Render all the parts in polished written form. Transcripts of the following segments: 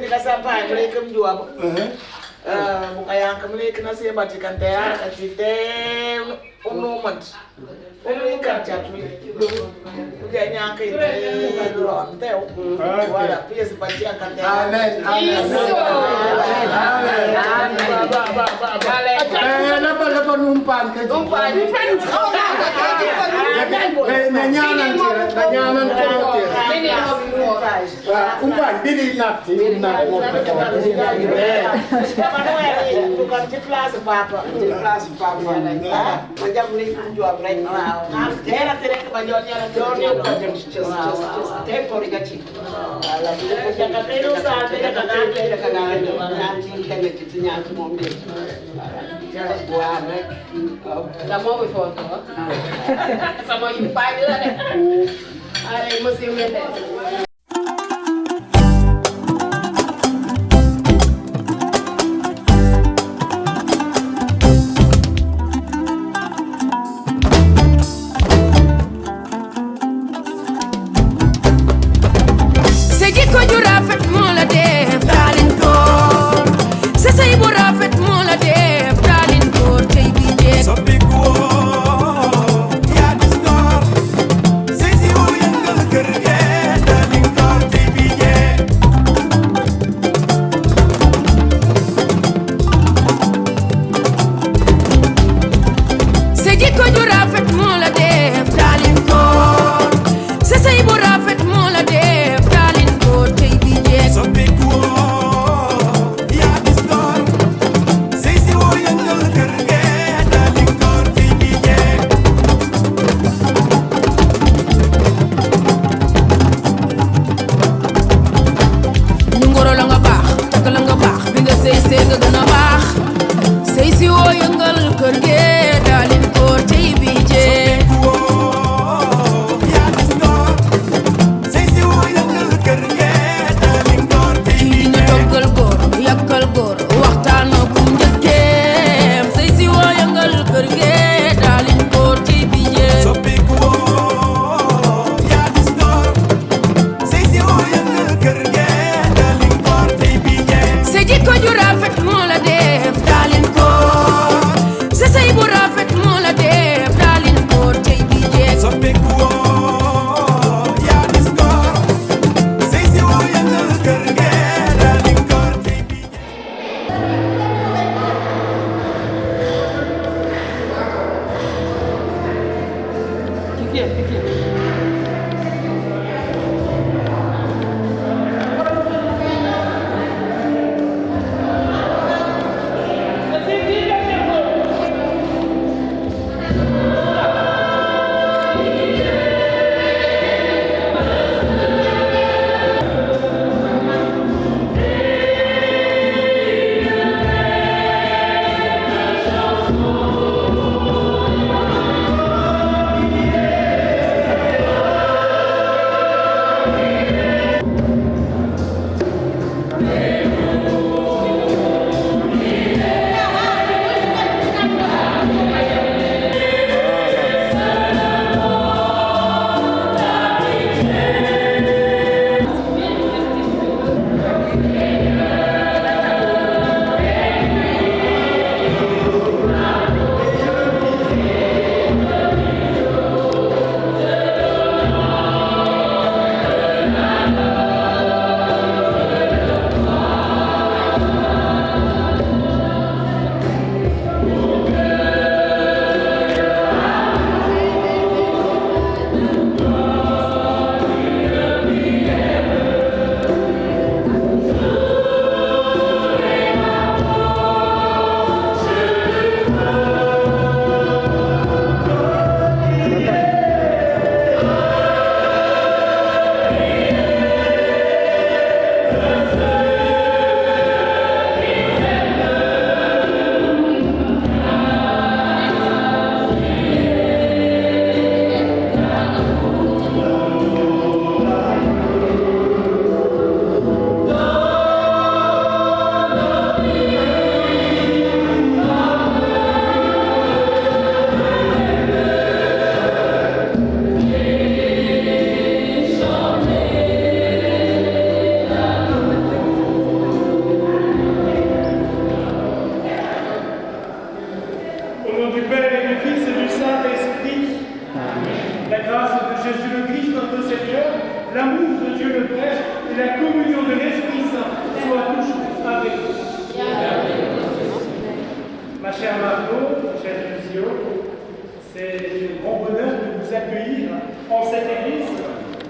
ni kasampai mereka menjual. Bukan yang mereka nasi bacikan teh, kacite, unumat, ikan cakwe, juga nyangka itu doang teh. Wala pias bacikan teh. Amen, amen. Apa numpan ke? Numpan. Nanyanan umpan bili nak bukan ciplas apa macam beli jual mereka era tidak kebanyakannya tempor dikasih jangan tidur saat tidak kena cicinya semua buah mereka mau foto sama ini pagi lah ada musim ini.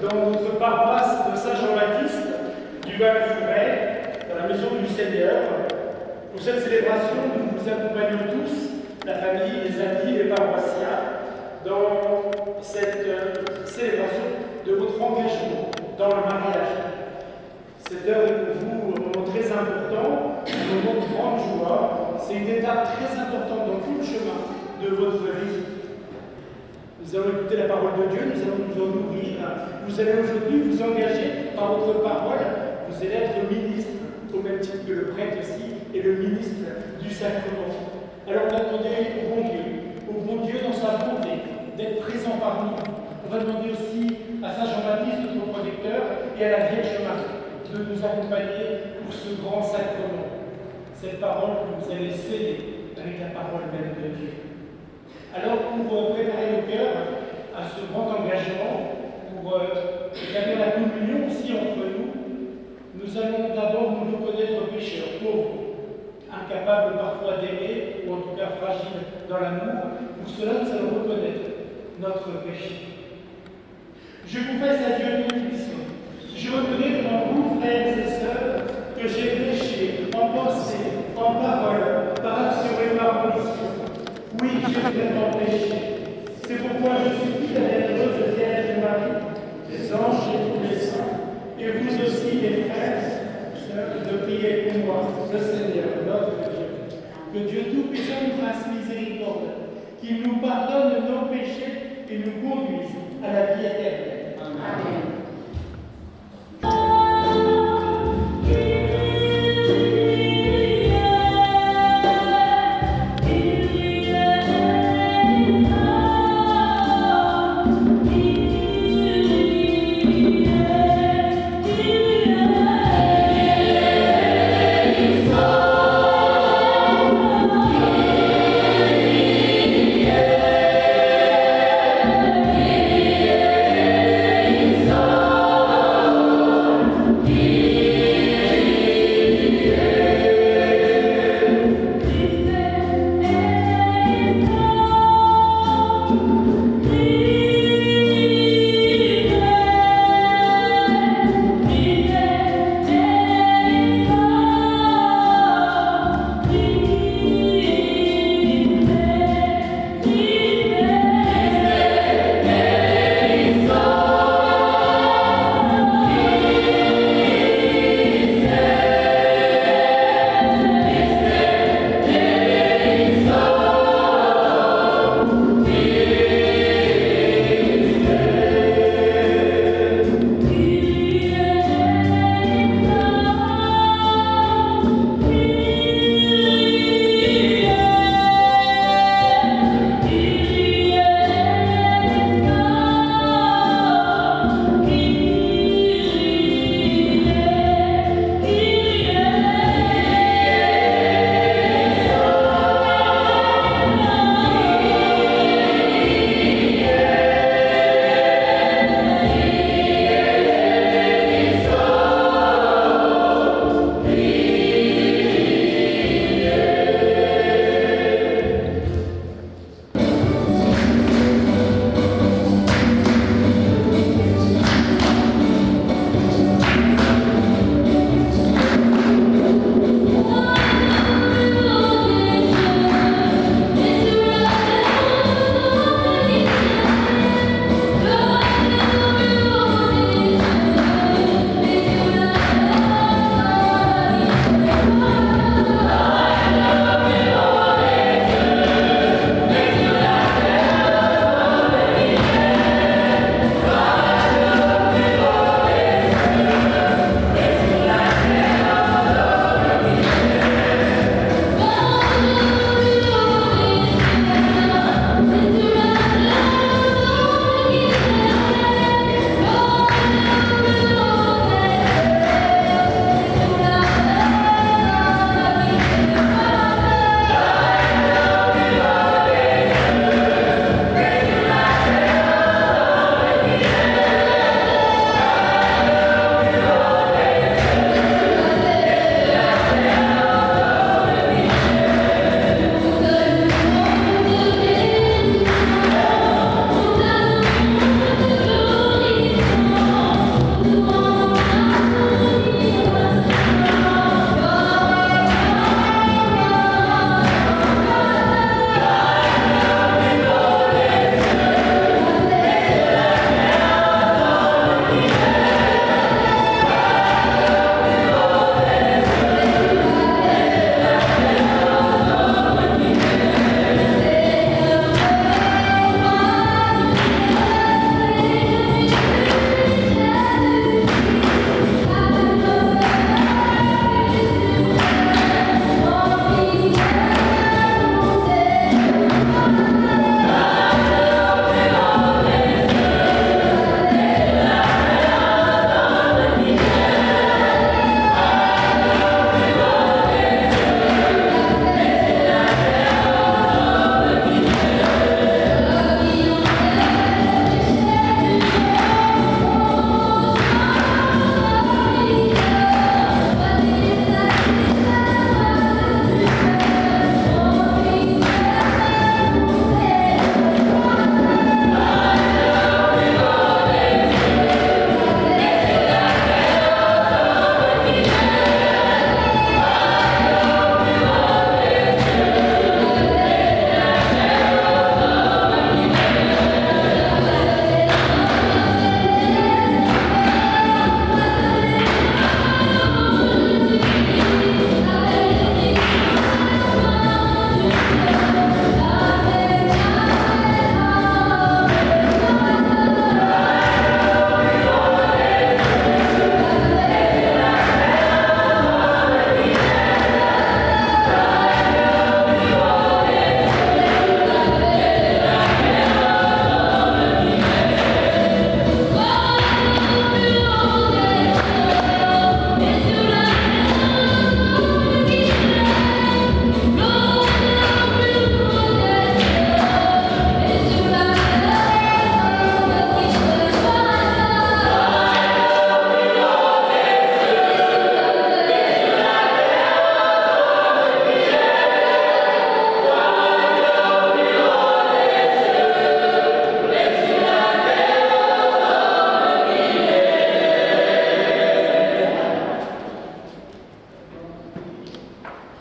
dans notre paroisse de Saint-Jean-Baptiste du Val-Fouret, dans la maison du Seigneur. Pour cette célébration, nous vous accompagnons tous, la famille, les amis, les paroissiens, dans cette célébration de votre engagement dans le mariage. Cette heure est pour vous un moment très important, un moment de grande joie. C'est une étape très importante dans tout le chemin de votre vie. Nous allons écouter la parole de Dieu, nous allons nous en nourrir. Vous allez aujourd'hui vous engager par votre parole. Vous allez être ministre, au même titre que le prêtre aussi, et le ministre du sacrement. Alors on va demander au bon Dieu dans sa bonté d'être présent parmi nous. On va demander aussi à Saint Jean-Baptiste, notre protecteur, et à la Vierge Marie de nous accompagner pour ce grand sacrement. Cette parole que vous allez sceller avec la parole même de Dieu. Alors, pour préparer nos cœurs à ce grand engagement, pour établir la communion aussi entre nous, nous allons d'abord nous reconnaître pécheurs, pauvres, incapables parfois d'aimer, ou en tout cas fragiles dans l'amour. Pour cela, nous allons reconnaître notre péché. Je confesse à Dieu Tout-Puissant. Je reconnais devant vous, frères et sœurs, que j'ai péché en pensée, en parole, par action et par omission. Oui, j'ai vraiment péché. C'est pourquoi je supplie la bienheureuse Vierge Marie, les anges et tous les saints, et vous aussi, les frères et sœurs, de prier pour moi, le Seigneur, notre Dieu. Que Dieu Tout-Puissant nous fasse miséricorde, qu'il nous pardonne nos péchés et nous conduise à la vie éternelle. Amen. So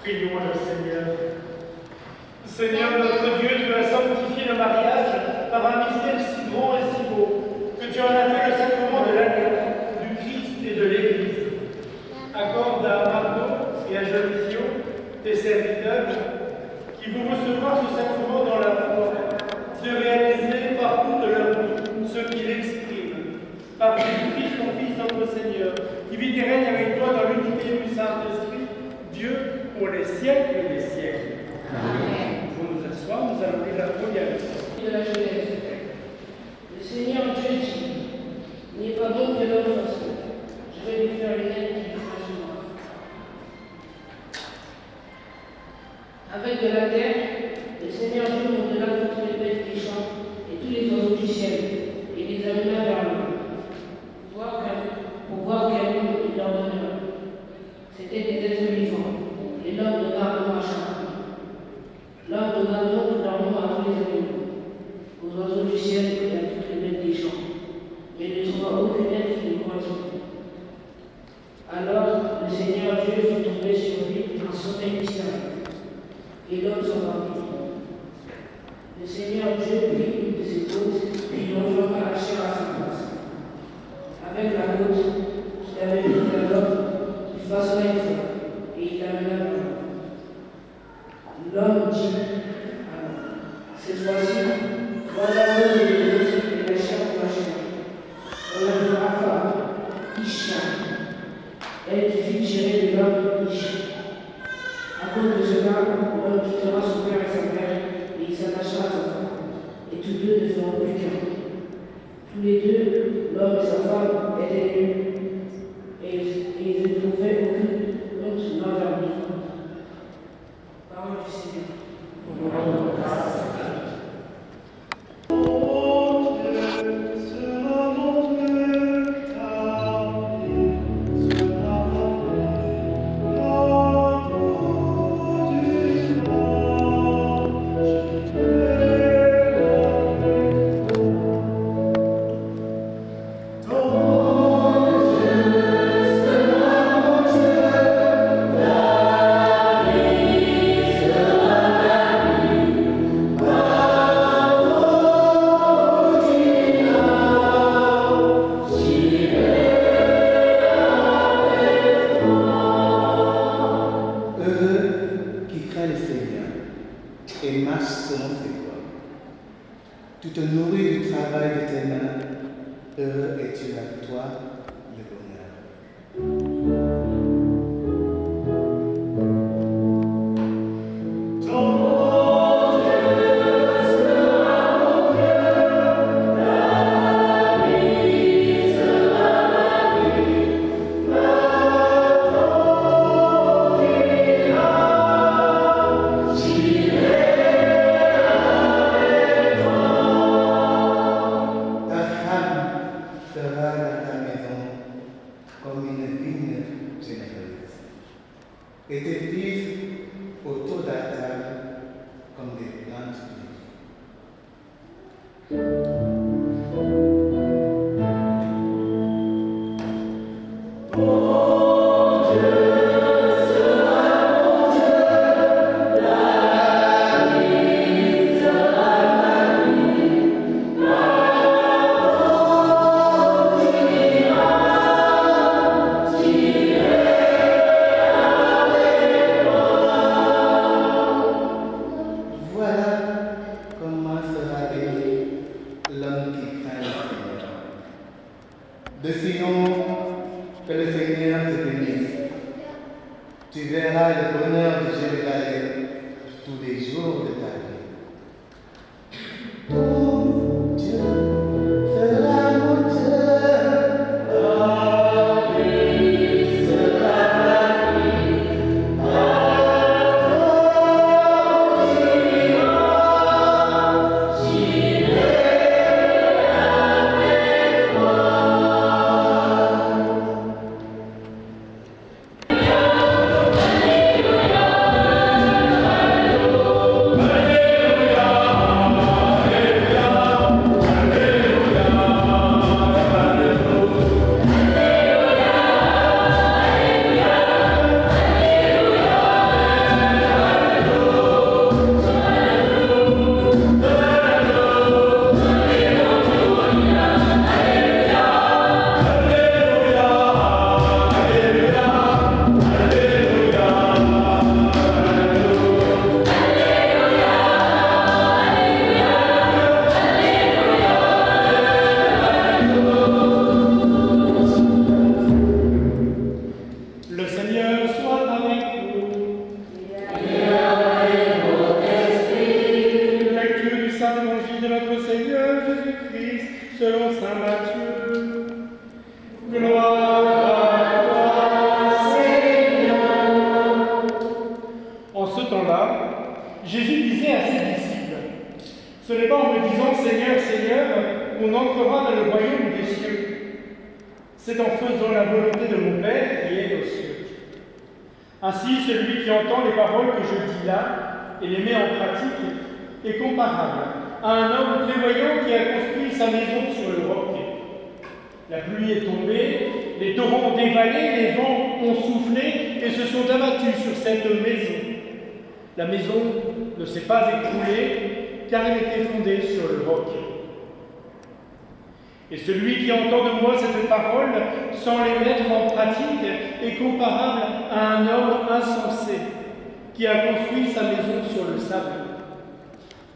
Prions le Seigneur. Seigneur notre Dieu, tu as sanctifié le mariage par un mystère si grand et si beau, que tu en as fait le sacrement de l'alliance, du Christ et de l'Église. Accorde à Margot et à Jonathan, tes serviteurs, qui vont recevoir ce sacrement dans la foi, de réaliser par toute leur vie ce qu'il exprime, par Jésus-Christ, ton Fils, notre Seigneur, qui vit et règne avec toi dans l'unité du Saint-Esprit, Dieu, pour les siècles des siècles. Amen. Nous nous asseoir, nous allons lire la première leçon. De la Genèse. Le Seigneur Dieu dit, n'est pas bon que l'homme soit seul. Je vais lui faire une aide qui lui fasse moi. Avec de la terre, le Seigneur Dieu montela toutes les bêtes des champs et tous les oiseaux du ciel, et les amena vers l'homme, pour voir quel nom il leur donnera. C'étaient des êtres vivants, et l'homme donna un nom à chacun. L'homme donna donc leur nom à tous les animaux, aux oiseaux du ciel et à toutes les bêtes des champs, mais ne trouva aucune aide qui les correspondait. Alors le Seigneur Dieu fit tomber sur lui un sommeil mystérieux, et l'homme s'endormit. Le Seigneur Dieu prit une de ses côtes, puis l'enflamma la chair à sa place. Avec la côte qu'il avait mise à l'homme, il façonna une femme, et il l'amena vers l'homme. L'homme dit alors, cette fois-ci, voilà l'homme et les os et la chair pour la chair. On l'appellera femme, Isha, elle qui fit tirer de l'homme Isha. À cause de cela, l'homme quittera son père et sa mère, et il s'attachera à sa femme, et tous deux ne feront plus qu'un. Tous les deux, l'homme et sa femme, étaient nus, et ils ne trouvaient aucune honte l'un vers l'autre. Parole du Seigneur. Amen. temps-là, Jésus disait à ses disciples, « Ce n'est pas en me disant « Seigneur, Seigneur » qu'on entrera dans le royaume des cieux. C'est en faisant la volonté de mon Père qui est aux cieux. Ainsi, celui qui entend les paroles que je dis là et les met en pratique est comparable à un homme prévoyant qui a construit sa maison sur le roc. La pluie est tombée, les torrents ont dévalé, les vents ont soufflé et se sont abattus sur cette maison. La maison ne s'est pas écroulée car elle était fondée sur le roc. Et celui qui entend de moi cette parole sans les mettre en pratique est comparable à un homme insensé qui a construit sa maison sur le sable.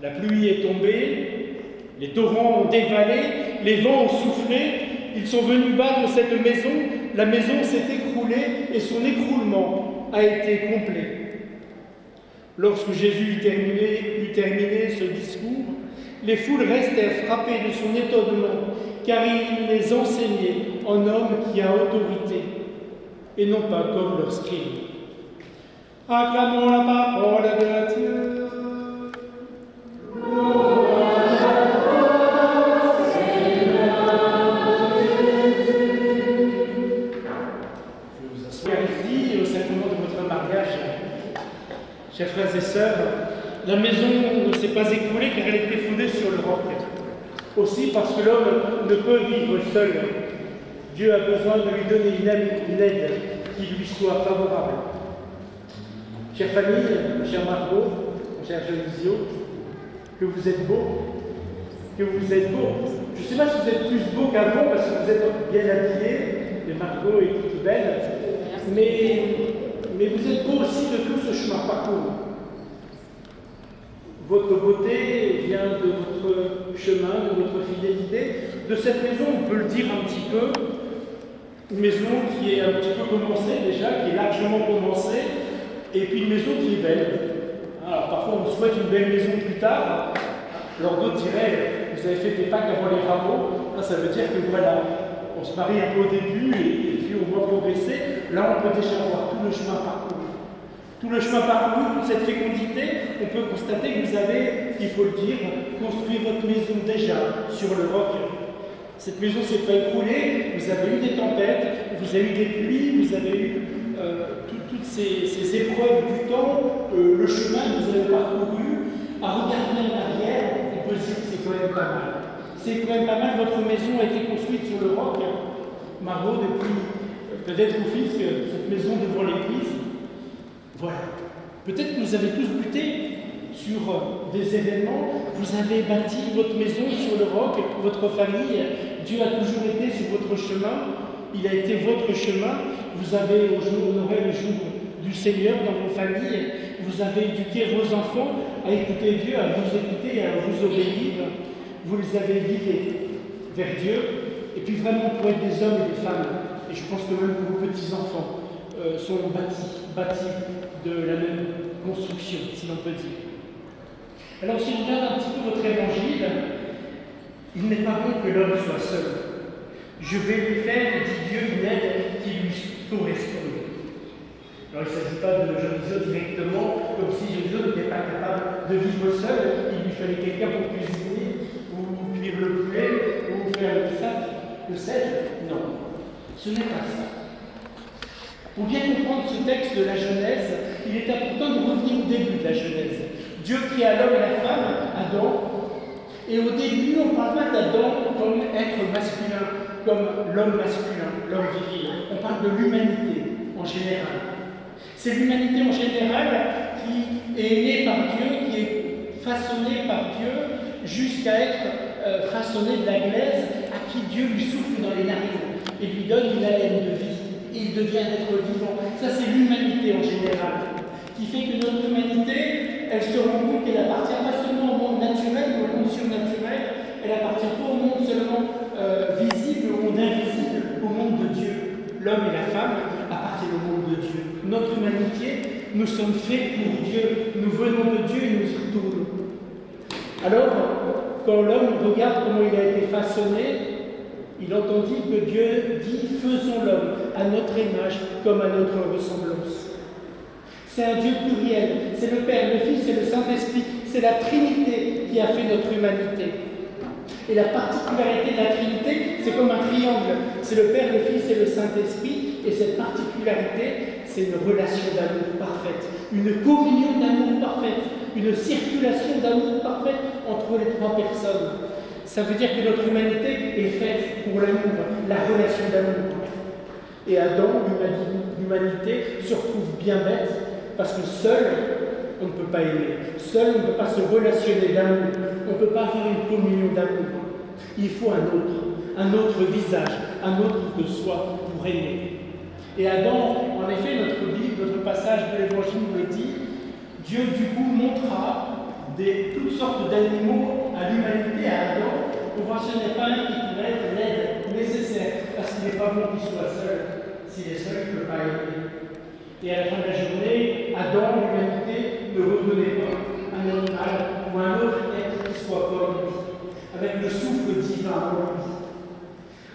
La pluie est tombée, les torrents ont dévalé, les vents ont soufflé, ils sont venus battre cette maison, la maison s'est écroulée et son écroulement a été complet. Lorsque Jésus eut terminé ce discours, les foules restèrent frappées de son étonnement, car il les enseignait en homme qui a autorité, et non pas comme leurs scribes. Acclamons la parole de Dieu. Chers frères et sœurs, la maison ne s'est pas écroulée car elle était fondée sur le roc. Aussi parce que l'homme ne peut vivre seul. Dieu a besoin de lui donner une aide qui lui soit favorable. Chère famille, chère Margot, cher Genisio, que vous êtes beaux, que vous êtes beaux. Je ne sais pas si vous êtes plus beaux qu'avant parce que vous êtes bien habillés, et Margot est toute belle, mais vous êtes beaux aussi de tout ce chemin parcouru. Votre beauté vient de votre chemin, de votre fidélité, de cette maison, on peut le dire un petit peu, une maison qui est un petit peu commencée déjà, qui est largement commencée, et puis une maison qui est belle. Alors parfois on souhaite une belle maison plus tard, alors d'autres diraient, vous avez fait des Pâques avant les rameaux, là ça veut dire que voilà, on se marie un peu au début et puis on voit progresser, là on peut déjà voir tout le chemin parcouru. Tout le chemin parcouru, toute cette fécondité, on peut constater que vous avez, il faut le dire, construit votre maison déjà sur le roc. Cette maison ne s'est pas écroulée, vous avez eu des tempêtes, vous avez eu des pluies, vous avez eu toutes ces épreuves du temps, le chemin que vous avez parcouru. À regarder en arrière, on peut se dire que c'est quand même pas mal. C'est quand même pas mal, votre maison a été construite sur le roc. Margot, depuis peut-être au fils que cette maison devant l'église. Voilà. Peut-être que vous avez tous buté sur des événements, vous avez bâti votre maison sur le roc, votre famille, Dieu a toujours été sur votre chemin, il a été votre chemin, vous avez honoré le jour du Seigneur dans vos familles, vous avez éduqué vos enfants à écouter Dieu, à vous écouter et à vous obéir, vous les avez guidés vers Dieu, et puis vraiment pour être des hommes et des femmes, et je pense que même que vos petits-enfants sont bâtis de la même construction, si l'on peut dire. Alors si on regarde un petit peu votre évangile, il n'est pas bon que l'homme soit seul. Je vais lui faire, dit Dieu, une aide qui lui correspond. Alors il ne s'agit pas de Genisio directement, comme si Genisio n'était pas capable de vivre seul, il lui fallait quelqu'un pour cuisiner, ou cuire le poulet, ou faire le sac, le sel. Non, ce n'est pas ça. Pour bien comprendre ce texte de la Genèse, il est important de revenir au début de la Genèse. Dieu créa l'homme et la femme, Adam, et au début, on ne parle pas d'Adam comme être masculin, comme l'homme masculin, l'homme viril. On parle de l'humanité en général. C'est l'humanité en général qui est née par Dieu, qui est façonnée par Dieu, jusqu'à être façonnée de la glaise, à qui Dieu lui souffle dans les narines et lui donne une haleine de vie. Il devient être vivant. Ça, c'est l'humanité en général, qui fait que notre humanité, elle se rend compte qu'elle appartient pas seulement au monde naturel, mais au monde surnaturel, elle appartient pas au monde seulement visible, au monde invisible, au monde de Dieu. L'homme et la femme appartiennent au monde de Dieu. Notre humanité, nous sommes faits pour Dieu, nous venons de Dieu et nous y retournons. Alors, quand l'homme regarde comment il a été façonné, il entendit que Dieu dit « Faisons l'homme à notre image comme à notre ressemblance ». C'est un Dieu pluriel. C'est le Père, le Fils et le Saint-Esprit. C'est la Trinité qui a fait notre humanité. Et la particularité de la Trinité, c'est comme un triangle. C'est le Père, le Fils et le Saint-Esprit. Et cette particularité, c'est une relation d'amour parfaite, une communion d'amour parfaite, une circulation d'amour parfaite entre les trois personnes. Ça veut dire que notre humanité est faite pour l'amour, la relation d'amour. Et Adam, l'humanité, se retrouve bien bête, parce que seul, on ne peut pas aimer. Seul, on ne peut pas se relationner d'amour. On ne peut pas faire une communion d'amour. Il faut un autre visage, un autre de soi pour aimer. Et Adam, en effet, notre Bible, notre passage de l'Évangile nous le dit, Dieu du coup montra toutes sortes d'animaux à l'humanité, à Adam, pour voir s'il n'y en a pas un qui pourrait être l'aide nécessaire, parce qu'il n'est pas bon qu'il soit seul. S'il est seul, il ne peut pas aider. Et à la fin de la journée, Adam, l'humanité, ne revenait pas un animal ou un autre être qui soit comme lui, avec le souffle divin en lui.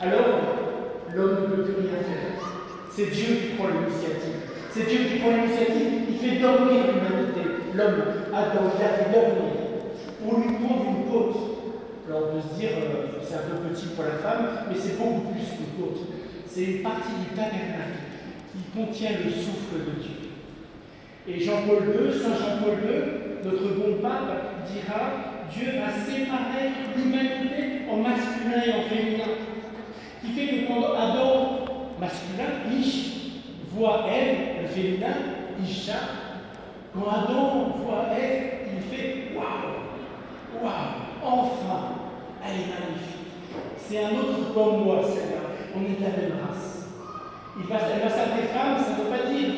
Alors, l'homme ne peut plus rien faire. C'est Dieu qui prend l'initiative. C'est Dieu qui prend l'initiative. Il fait dormir l'humanité. L'homme, Adam, il a fait dormir pour lui prendre une côte. Alors on peut se dire, c'est un peu petit pour la femme, mais c'est beaucoup plus qu'une côte. C'est une partie du tabernacle qui contient le souffle de Dieu. Et Jean-Paul II, Saint Jean-Paul II, notre bon pape, dira Dieu a séparé l'humanité en masculin et en féminin. Qui fait que quand Adam, masculin, Ish, voit Ève, le féminin, Isha, quand Adam voit Ève, il fait waouh, waouh, enfin, elle est magnifique. C'est un autre comme moi, celle-là. On est de la même race. Elle va s'appeler femme, ça ne veut pas dire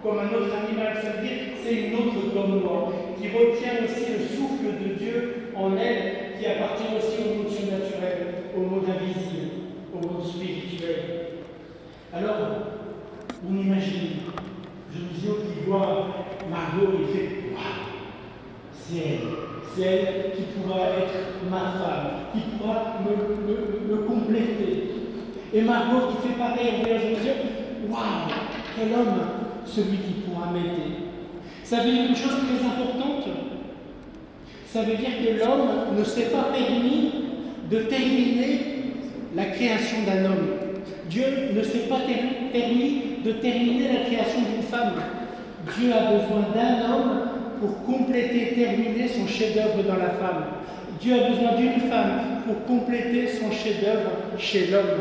comme un autre animal, ça veut dire c'est une autre comme moi, qui retient aussi le souffle de Dieu en elle, qui appartient aussi au monde surnaturel, au monde invisible, au monde spirituel. Alors, on imagine, Jonisio qui voit Margot, il fait waouh, c'est elle qui pourra être ma femme, qui pourra me compléter. Et Margot qui fait pareil en voyant Jonisio, waouh, quel homme, celui qui pourra m'aider. Ça veut dire une chose très importante. Ça veut dire que l'homme ne s'est pas permis de terminer la création d'un homme. Dieu ne s'est pas permis de terminer la création d'une femme. Dieu a besoin d'un homme pour compléter, terminer son chef-d'œuvre dans la femme. Dieu a besoin d'une femme pour compléter son chef-d'œuvre chez l'homme.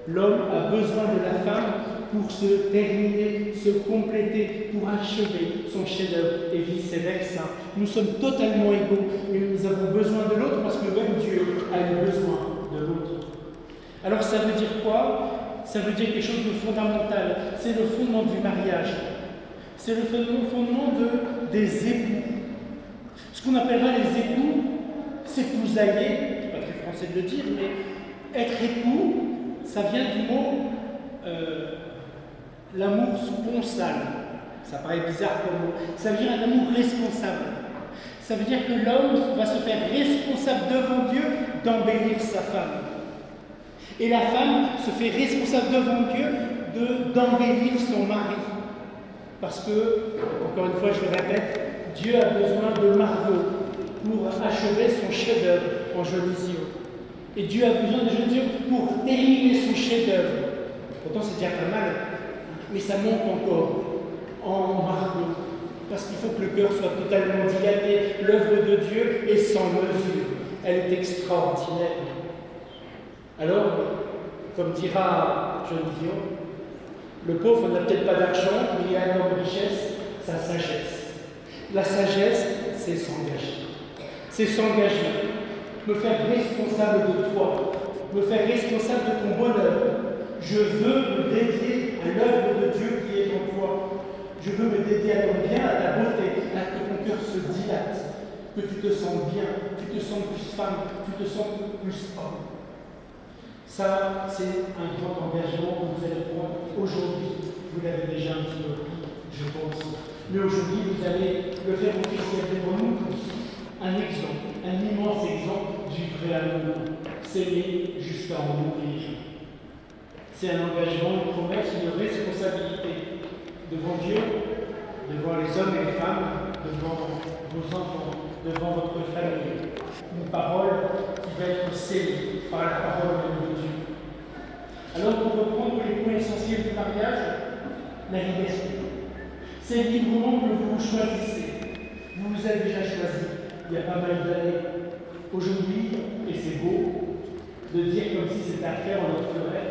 L'homme a besoin de la femme pour se terminer, se compléter, pour achever son chef-d'œuvre et vice-versa. Nous sommes totalement égaux, mais nous avons besoin de l'autre parce que même Dieu a eu besoin de l'autre. Alors ça veut dire quoi? Ça veut dire quelque chose de fondamental. C'est le fondement du mariage. C'est le fondement des époux. Ce qu'on appellera les époux, s'épousailler, c'est pas très français de le dire, mais être époux, ça vient du mot l'amour sponsal. Ça paraît bizarre comme mot. Ça veut dire un amour responsable. Ça veut dire que l'homme va se faire responsable devant Dieu d'embellir sa femme. Et la femme se fait responsable devant Dieu d'embellir son mari. Parce que, encore une fois, je le répète, Dieu a besoin de Margot pour achever son chef-d'œuvre en Jonisio. Et Dieu a besoin de Jonisio pour terminer son chef-d'œuvre. Pourtant, c'est déjà pas mal, mais ça manque encore en Margot. Parce qu'il faut que le cœur soit totalement dilaté. L'œuvre de Dieu est sans mesure. Elle est extraordinaire. Alors, comme dira Jonisio, le pauvre n'a peut-être pas d'argent, mais il a une richesse, sa sagesse. La sagesse, c'est s'engager. C'est s'engager. Me faire responsable de toi. Me faire responsable de ton bonheur. Je veux me dédier à l'œuvre de Dieu qui est en toi. Je veux me dédier à ton bien, à ta beauté, à que ton cœur se dilate, que tu te sens bien, tu te sens plus femme, tu te sens plus homme. Ça, c'est un grand engagement que vous allez prendre aujourd'hui. Vous l'avez déjà un petit peu pris, je pense. Mais aujourd'hui, vous allez le faire officiel devant nous tous. Un exemple, un immense exemple du vrai amour. S'aimer jusqu'à en mourir. C'est un engagement, une promesse, une responsabilité devant Dieu, devant les hommes et les femmes, devant vos enfants, devant votre famille. Une parole qui va être scellée par la parole de Dieu. Alors, pour reprendre les points essentiels du mariage, la liberté. C'est librement que vous choisissez. Vous vous avez déjà choisi il y a pas mal d'années. Aujourd'hui, et c'est beau de dire comme si c'était à faire, on le ferait,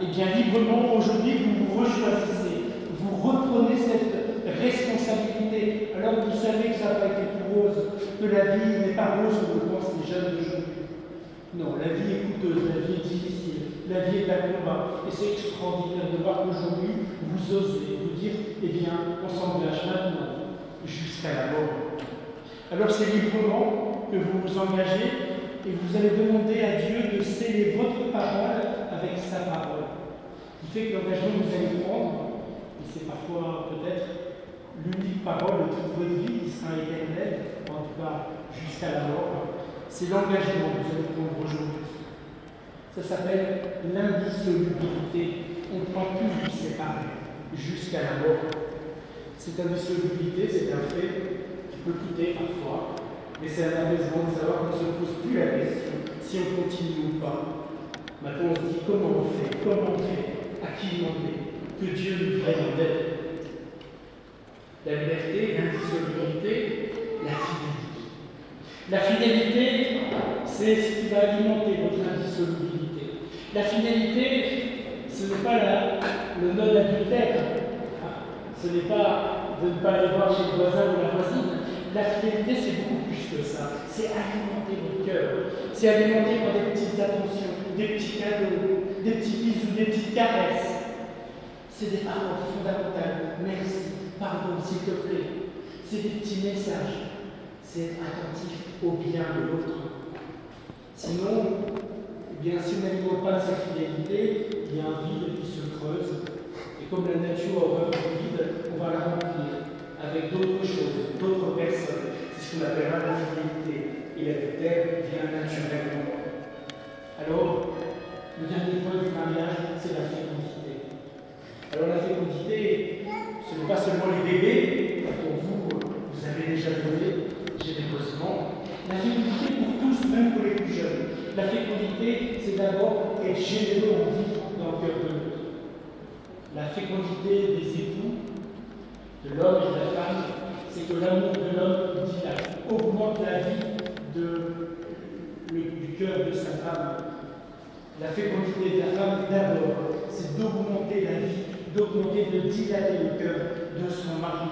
et bien librement, aujourd'hui, vous vous rechoisissez. Vous reprenez cette responsabilité. Alors vous savez que ça n'a pas été tout rose, que la vie n'est pas rose comme le pensent les jeunes d'aujourd'hui. Non, la vie est coûteuse, la vie est difficile, la vie est un combat. Et c'est extraordinaire de voir qu'aujourd'hui, vous osez vous dire, eh bien, on s'engage maintenant jusqu'à la mort. Alors c'est librement que vous vous engagez et vous allez demander à Dieu de sceller votre parole avec sa parole. Ce qui fait que l'engagement que vous allez prendre, et c'est parfois peut-être l'unique parole de toute votre vie qui sera éternelle, en tout cas jusqu'à la mort, c'est l'engagement que vous allez prendre aujourd'hui. Ça s'appelle l'indissolubilité. On ne prend plus vous séparer jusqu'à la mort. Cette indissolubilité, c'est un fait qui peut coûter parfois, mais c'est un apaisement de savoir qu'on ne se pose plus la question si on continue ou pas. Maintenant, on se dit comment on fait, à qui demander, que Dieu nous prenne en aide. La liberté, l'indissolubilité, la fidélité. La fidélité, c'est ce qui va alimenter votre indissolubilité. La fidélité, ce n'est pas le non-adultère. Ce n'est pas de ne pas aller voir chez le voisin ou la voisine. La fidélité, c'est beaucoup plus que ça. C'est alimenter votre cœur. C'est alimenter par des petites attentions, des petits cadeaux, des petits bisous, des petites caresses. C'est des paroles fondamentales. Merci, pardon, s'il te plaît. C'est des petits messages. C'est être attentif au bien de l'autre. Sinon, eh bien, si on n'alimente pas cette fidélité, il y a un vide qui se creuse. Et comme la nature a horreur du vide, on va la remplir avec d'autres choses, d'autres personnes. C'est ce qu'on appellera la fidélité. Et l'adultère vient naturellement. Alors, le dernier point du mariage, c'est la fécondité. Alors la fécondité, ce n'est pas seulement les bébés, pour vous, vous avez déjà donné généreusement. La fécondité pour tous, même pour les plus jeunes. La fécondité, c'est d'abord être généreux en vie dans le cœur de l'autre. La fécondité des époux, de l'homme et de la femme, c'est que l'amour de l'homme augmente la vie du cœur de sa femme. La fécondité de la femme, d'abord, c'est d'augmenter la vie, de dilater le cœur de son mari.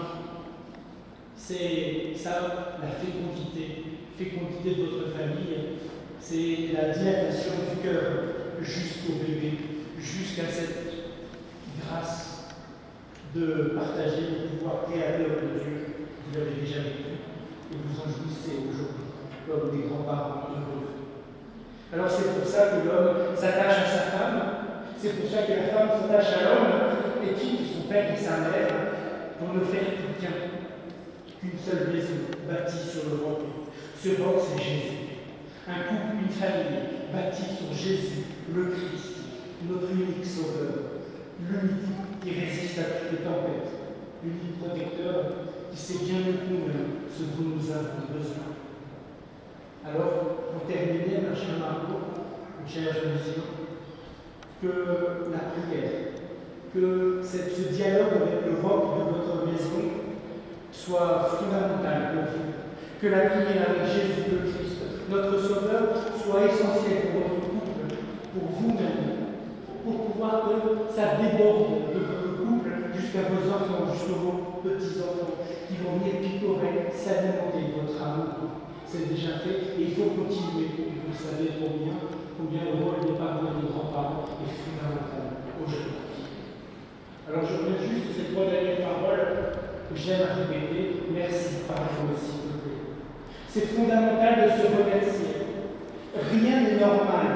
C'est ça, la fécondité de votre famille, c'est la dilatation du cœur jusqu'au bébé, jusqu'à cette grâce de partager le pouvoir créateur de Dieu. Vous l'avez déjà vécu et vous en jouissez aujourd'hui comme des grands-parents heureux. Alors c'est pour ça que l'homme s'attache à sa femme, c'est pour ça que la femme s'attache à l'homme et quitte son père et sa mère pour ne faire qu'une seule maison bâtie sur le roc. Ce roc, c'est Jésus. Un couple, une famille bâtie sur Jésus, le Christ, notre unique sauveur, l'unique qui résiste à toutes les tempêtes, l'unique protecteur qui sait bien mieux que nous-mêmes ce dont nous avons besoin. Alors, pour terminer, ma chère Margot, une chère Geneviève, que la prière, que ce dialogue avec le roc de votre maison soit fondamental pour vous, que la prière avec Jésus le Christ, notre Sauveur, soit essentielle pour votre couple, pour vous-même, pour pouvoir que ça déborde de votre couple jusqu'à vos enfants, jusqu'à vos petits-enfants, qui vont venir picorer, s'alimenter de votre amour. C'est déjà fait et il faut continuer. Et vous savez trop bien combien le rôle des parents et des grands-parents est fondamental aujourd'hui. Alors je reviens juste ces 3 dernières paroles que j'aime à répéter. Merci, pardon, s'il vous plaît. C'est fondamental de se remercier. Rien n'est normal,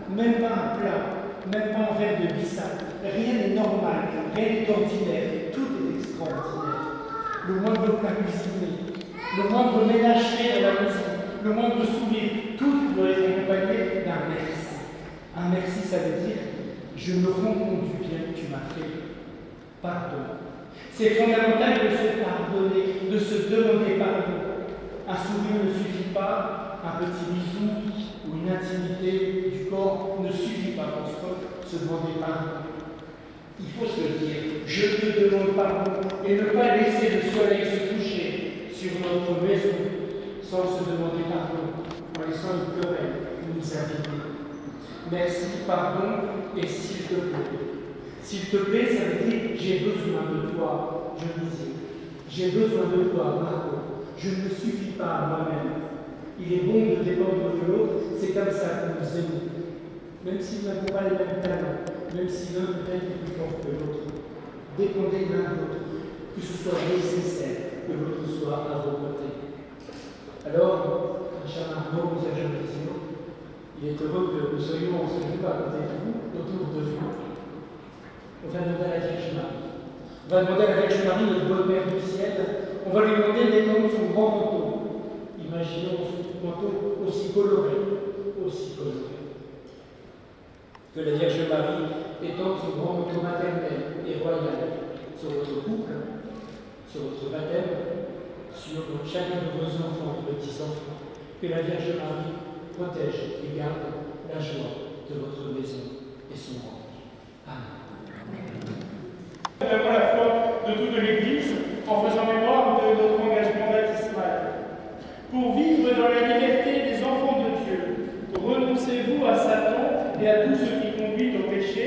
même pas un plat, même pas un verre de bissap. Rien n'est normal, rien n'est ordinaire, tout est extraordinaire. Le moindre plat cuisiné, le moindre ménage fait à la maison, le moindre sourire, tout doit être accompagné d'un merci. Un merci, ça veut dire je me rends compte du bien que tu m'as fait. Pardon. C'est fondamental de se pardonner, de se demander pardon. Un sourire ne suffit pas, un petit bisou ou une intimité du corps ne suffit pas pour se demander pardon. Il faut se le dire, je te demande pardon et ne pas laisser le soleil se coucher sur notre maison sans se demander pardon, en laissant une querelle nous inviter. Merci, pardon et s'il te plaît. S'il te plaît, ça veut dire j'ai besoin de toi, je disais. J'ai besoin de toi, Margot. Je ne suffis pas à moi-même. Il est bon de dépendre de l'autre, c'est comme ça que nous aimons. Même si nous n'avons pas les mêmes talents, même si l'un peut-être est plus fort que l'autre, dépendez l'un de l'autre, que ce soit nécessaire que l'autre soit à vos côtés. Alors, cher Margot, nous avions vision, il est heureux que nous soyons en ce jour à côté de vous, autour de vous. On va demander à la Vierge Marie. On va demander à la Vierge Marie, notre bonne Mère du ciel, on va lui demander d'étendre son grand manteau. Imaginons son manteau aussi coloré, aussi coloré. Que la Vierge Marie étende son grand manteau maternel et royal sur votre couple, sur votre baptême, sur chacun de vos enfants, de petits enfants. Que la Vierge Marie protège et garde la joie de votre maison et son rang. Amen. Nous avons la foi de toute l'Église en faisant mémoire de notre engagement baptismal. Pour vivre dans la liberté des enfants de Dieu, renoncez-vous à Satan et à tout ce qui conduit au péché.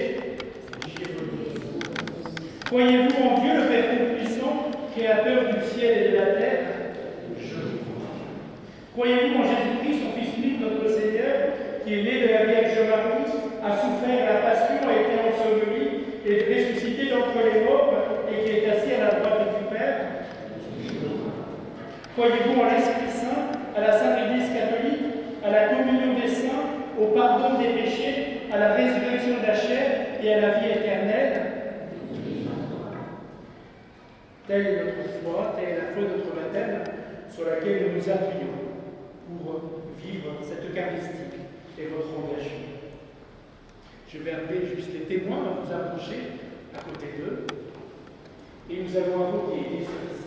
Croyez-vous en Dieu, le Père Tout-Puissant, Créateur du ciel et de la terre? Je crois. Croyez-vous en Jésus-Christ, son Fils unique, notre Seigneur, qui est né de la Vierge Marie, a souffert la passion, a été enseveli, est ressuscité d'entre les morts et qui est assis à la droite du Père? Croyez-vous en l'Esprit Saint, à la Sainte Église catholique, à la communion des saints, au pardon des péchés, à la résurrection de la chair et à la vie éternelle? Telle est notre foi, telle est la foi de notre baptême, sur laquelle nous nous appuyons pour vivre cette Eucharistie et votre engagement. Je vais appeler juste les témoins à vous approcher à côté d'eux et nous allons invoquer les services.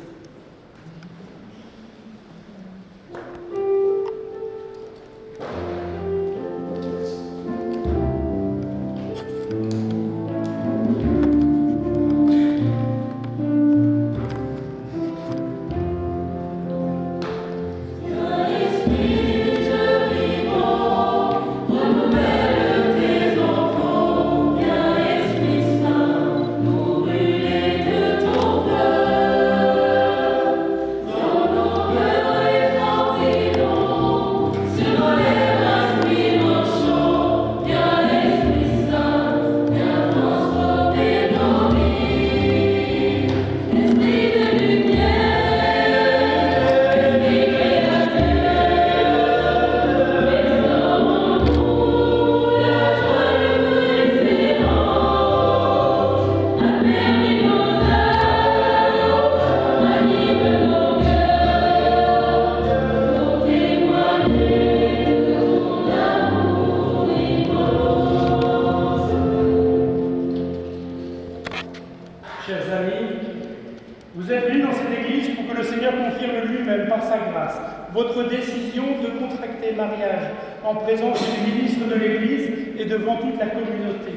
Votre décision de contracter mariage en présence du ministre de l'Église et devant toute la communauté.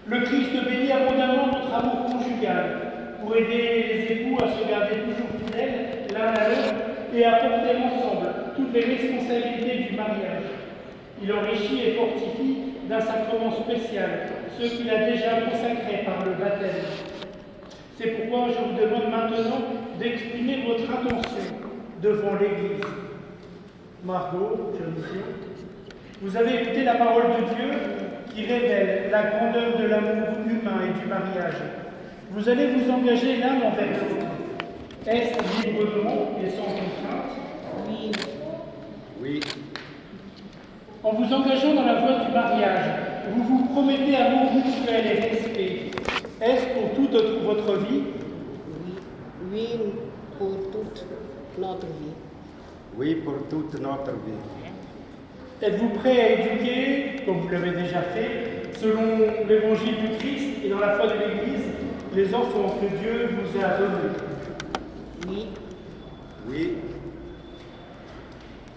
Le Christ bénit abondamment notre amour conjugal pour aider les époux à se garder toujours fidèles l'un à l'autre et à porter ensemble toutes les responsabilités du mariage. Il enrichit et fortifie d'un sacrement spécial ceux qu'il a déjà consacrés par le baptême. C'est pourquoi je vous demande maintenant d'exprimer votre intention devant l'Église. Margot, jeune fille, vous avez écouté la parole de Dieu qui révèle la grandeur de l'amour humain et du mariage. Vous allez vous engager l'un envers l'autre. Est-ce librement et sans contrainte? Oui. Oui. En vous engageant dans la voie du mariage, vous vous promettez amour mutuel et respect. Est-ce pour toute votre vie? Oui, pour toute notre vie. Oui, pour toute notre vie. Êtes-vous prêt à éduquer, comme vous l'avez déjà fait, selon l'évangile du Christ et dans la foi de l'Église, les enfants que Dieu vous a donnés. Oui. Oui.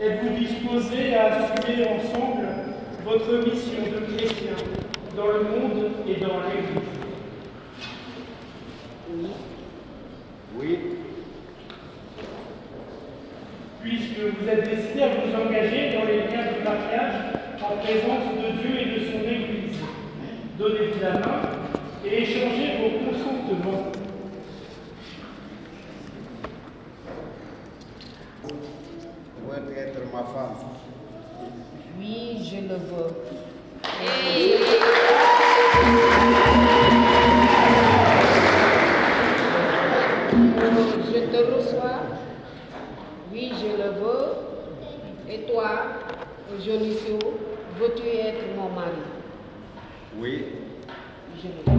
Êtes-vous disposés à assumer ensemble votre mission de chrétien dans le monde et dans l'Église? Oui. Oui. Puisque vous êtes décidés à vous engager dans les liens du mariage en présence de Dieu et de son Église, donnez-vous la main et échangez vos consentements. Vous voulez être ma femme? Oui, je le veux. Je te reçois. Oui, je le veux. Et toi, Dionisio, veux-tu être mon mari? Oui. Je le veux.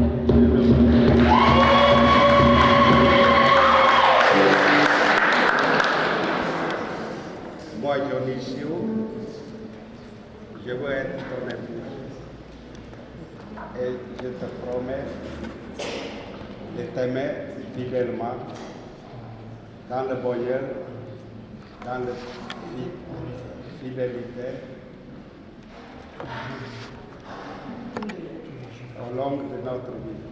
Moi, Dionisio, je veux être ton épouse. Et je te promets de t'aimer fidèlement dans le bonheur, dans la fidélité, au long de notre vie.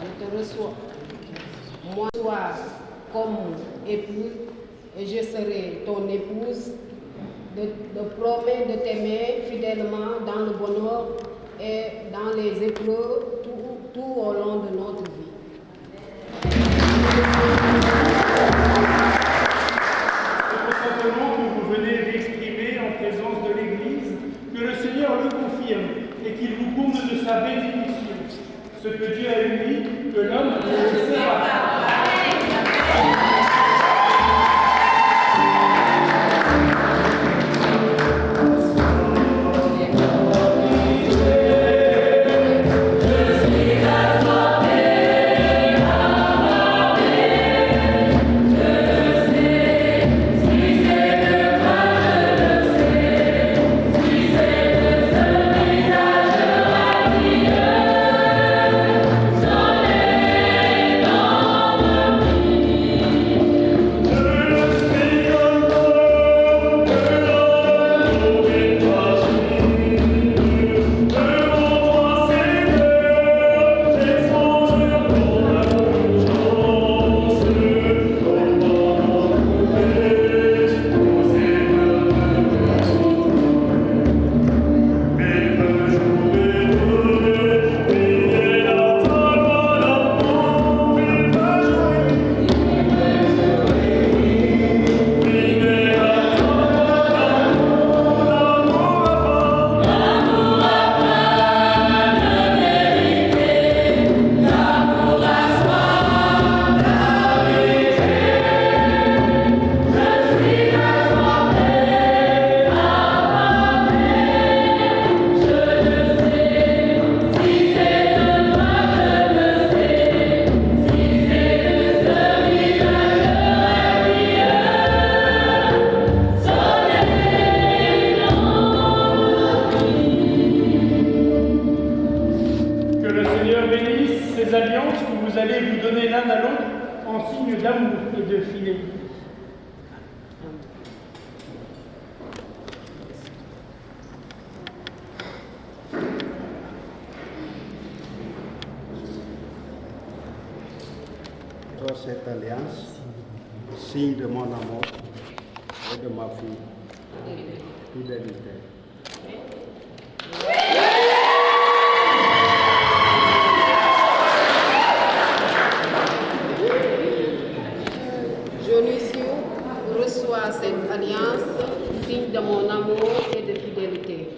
Je te reçois. Moi, toi, comme épouse, et je serai ton épouse, de promets de t'aimer fidèlement dans le bonheur et dans les épreuves tout au long de notre vie. Ce consentement que vous venez d'exprimer en présence de l'Église, que le Seigneur le confirme et qu'il vous comble de sa bénédiction. Ce que Dieu a uni, que l'homme ne sépare pas. D'amour et de fidélité. Toi, cette alliance, signe de mon amour et de ma fidélité. Dionisio reçoit cette alliance, signe de mon amour et de fidélité.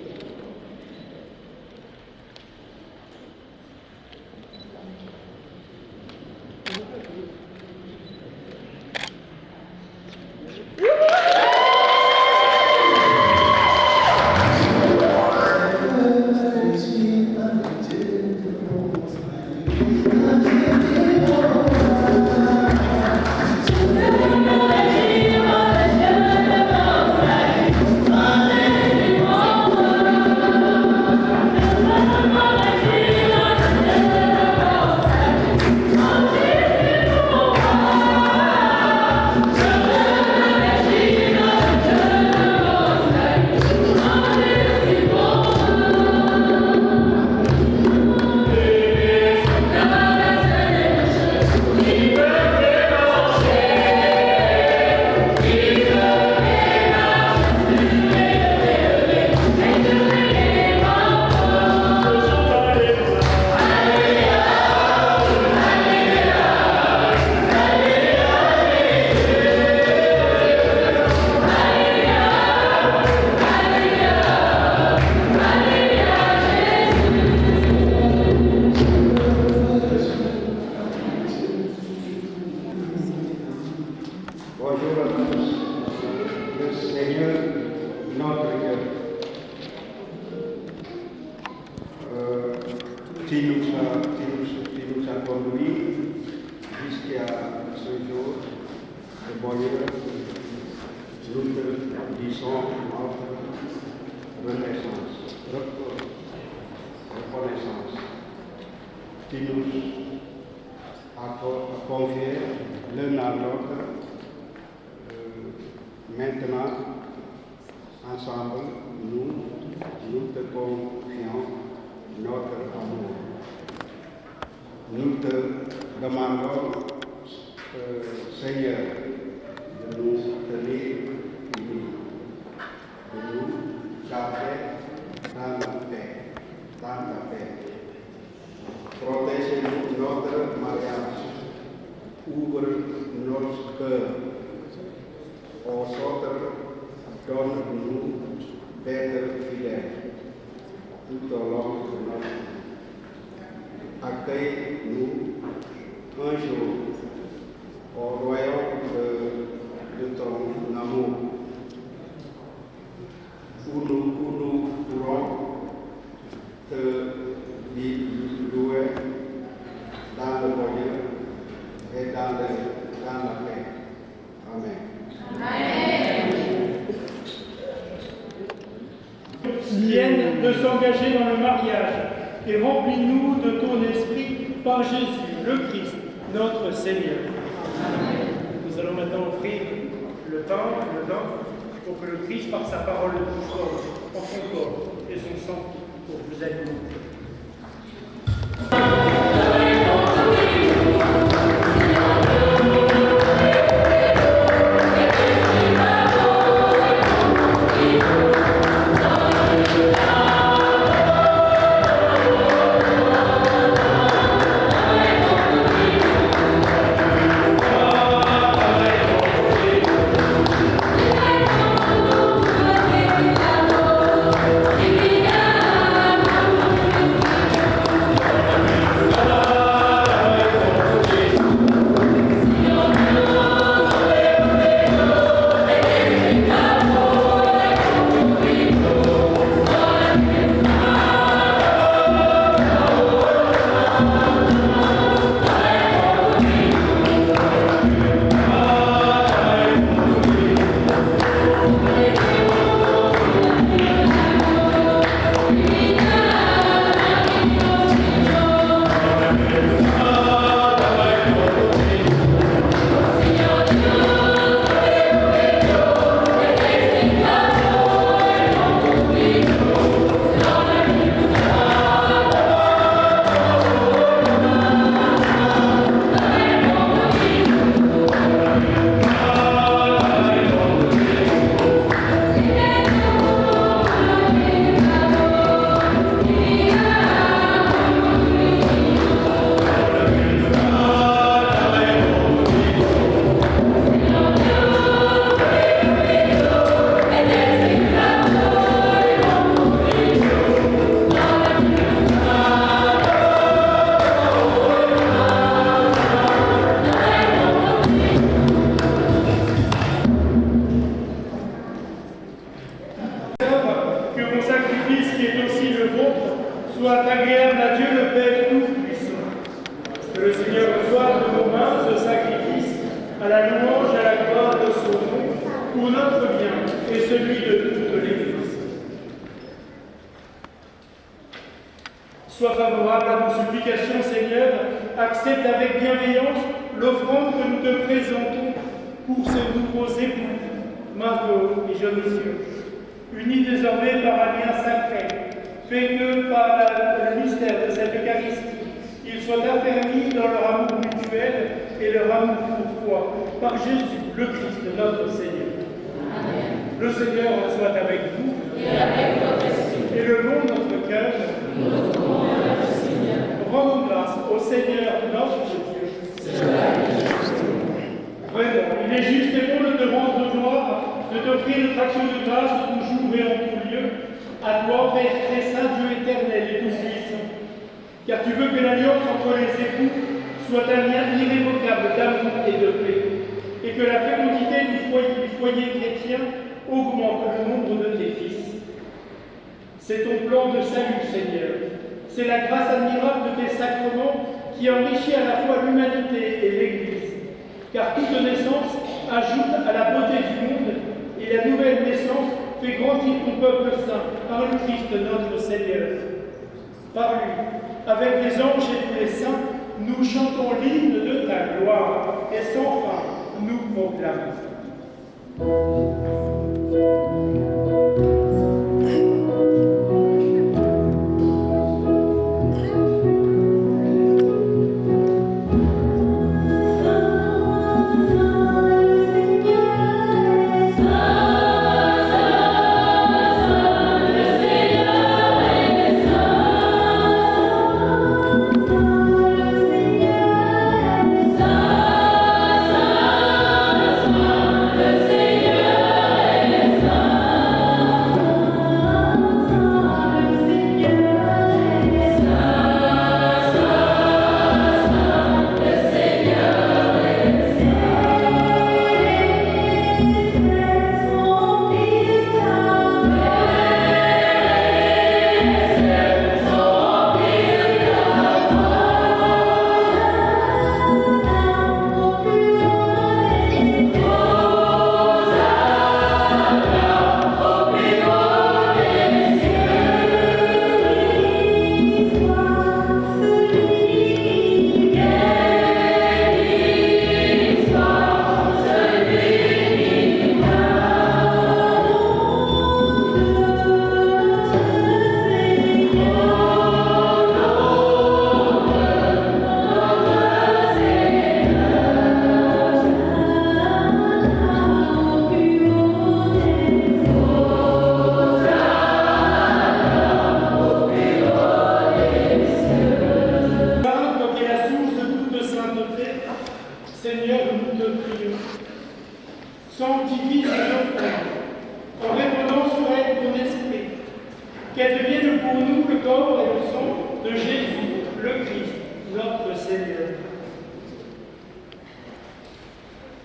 qui nous a conduits jusqu'à ce jour de bonheur. Nous te disons notre reconnaissance. Tu nous as confié l'un à l'autre. Maintenant, ensemble, nous te confions notre amour. Nous te demandons, Seigneur, de nous tenir unis, de nous garder dans la paix, dans ta paix. Protège notre mariage, ouvre nos cœurs aux autres, donne-nous d'être fidèles tout au long de notre vie. Accueille-nous un jour au royaume de ton amour, où nous pourrons te louer dans le bonheur et dans la paix. Amen. Vienne de s'engager dans le mariage et remplis-nous de ton esprit par Jésus, le Christ, notre Seigneur. Amen. Nous allons maintenant offrir le pain, le vin, pour que le Christ, par sa parole, le transforme en son corps et son sang pour vous alimenter. Sois favorable à nos supplications, Seigneur. Accepte avec bienveillance l'offrande que nous te présentons pour ces nouveaux époux, Margot et Dionisio. Unis désormais par un lien sacré, fait que par le mystère de cette Eucharistie, ils soient affermis dans leur amour mutuel et leur amour pour toi, par Jésus, le Christ, notre Seigneur. Amen. Le Seigneur soit avec vous et avec votre esprit. Élevons notre cœur. Rendons grâce au Seigneur notre Dieu. Vraiment, il est juste et bon de te rendre gloire, de t'offrir notre action de grâce toujours et en tout lieu, à toi, Père très saint, Dieu éternel et tout-puissant. Car tu veux que l'alliance entre les époux soit un lien irrévocable d'amour et de paix, et que la fécondité du foyer chrétien augmente le nombre de tes fils. C'est ton plan de salut, Seigneur. C'est la grâce admirable de tes sacrements qui enrichit à la fois l'humanité et l'Église. Car toute naissance ajoute à la beauté du monde et la nouvelle naissance fait grandir ton peuple saint par le Christ notre Seigneur. Par lui, avec les anges et tous les saints, nous chantons l'hymne de ta gloire et sans fin nous proclamons.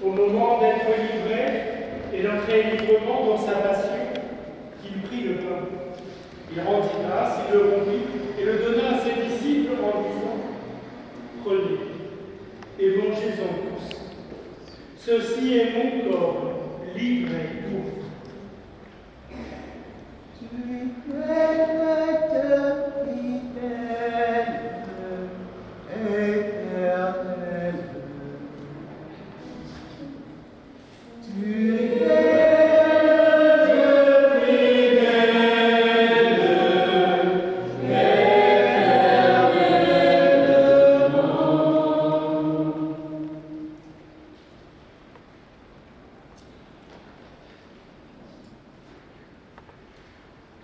Au moment d'être livré et d'entrer librement dans sa passion, il prit le pain. Il rendit grâce, il le rompit et le donna à ses disciples en disant « Prenez et mangez-en tous. Ceci est mon corps livré pour vous. »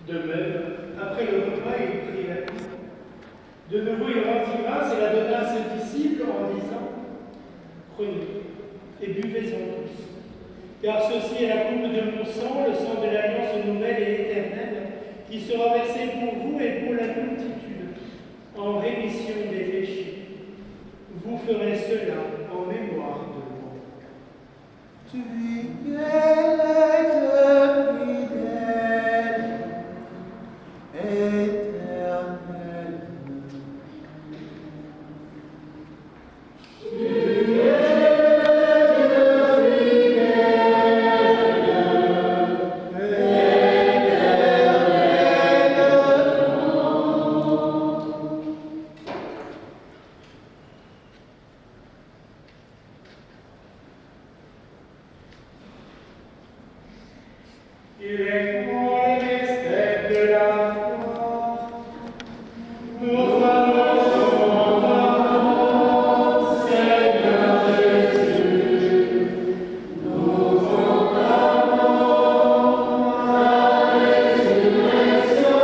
De même, après le repas, il prit la coupe. De nouveau, il rendit grâce et la donna à ses disciples en disant « Prenez et buvez-en tous, car ceci est la coupe de mon sang, le sang de l'alliance nouvelle et éternelle, qui sera versé pour vous et pour la multitude, en rémission des péchés. Vous ferez cela en mémoire de moi. » Tu es le fidèle, éternel. Il est pour le mystère de la foi. Nous annonçons ta mort, Seigneur Jésus. Nous proclamons ta résurrection.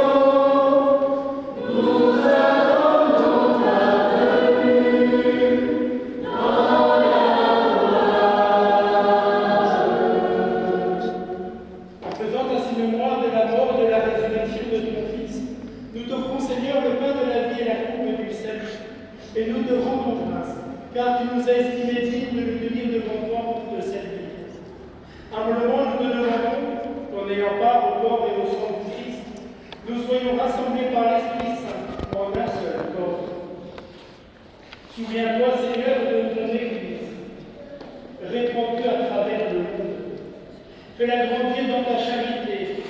Nous attendons ta venue dans la En faisant ainsi mémoire de la mort et de la résurrection de ton Fils, nous t'offrons, Seigneur, le pain de la vie et la coupe du salut. Et nous te rendons grâce, car tu nous as estimés dignes de nous tenir devant toi pour te servir. Humblement, nous te demandons, en ayant part au corps et au sang du Christ, nous soyons rassemblés par l'Esprit Saint en un seul Souviens-toi, Seigneur, de ton Église. Répands-tu à travers le monde. Fais-la grandir dans ta charité,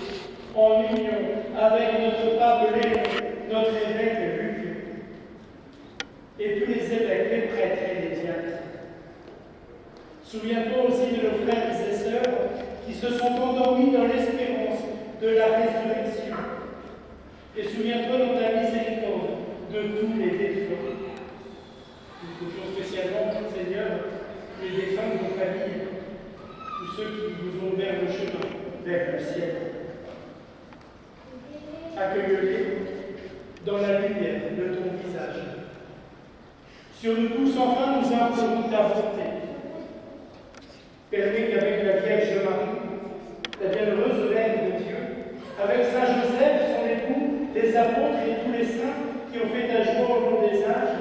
en union avec notre pape Léon, notre évêque Luc, et tous les évêques, les prêtres et les diacres. Souviens-toi aussi de nos frères et sœurs qui se sont endormis dans l'espérance de la résurrection. Et souviens-toi dans ta miséricorde de tous les défunts. Nous confions spécialement, Seigneur, les défunts de nos familles, tous ceux qui nous ont ouvert le chemin vers le ciel. Accueille-les dans la lumière de ton visage. Sur nous tous, enfin, nous implorons ta bonté. Permets qu'avec la Vierge Marie, la bienheureuse Reine de Dieu, avec Saint Joseph, son époux, les apôtres et tous les saints qui ont fait ta joie au long des âges,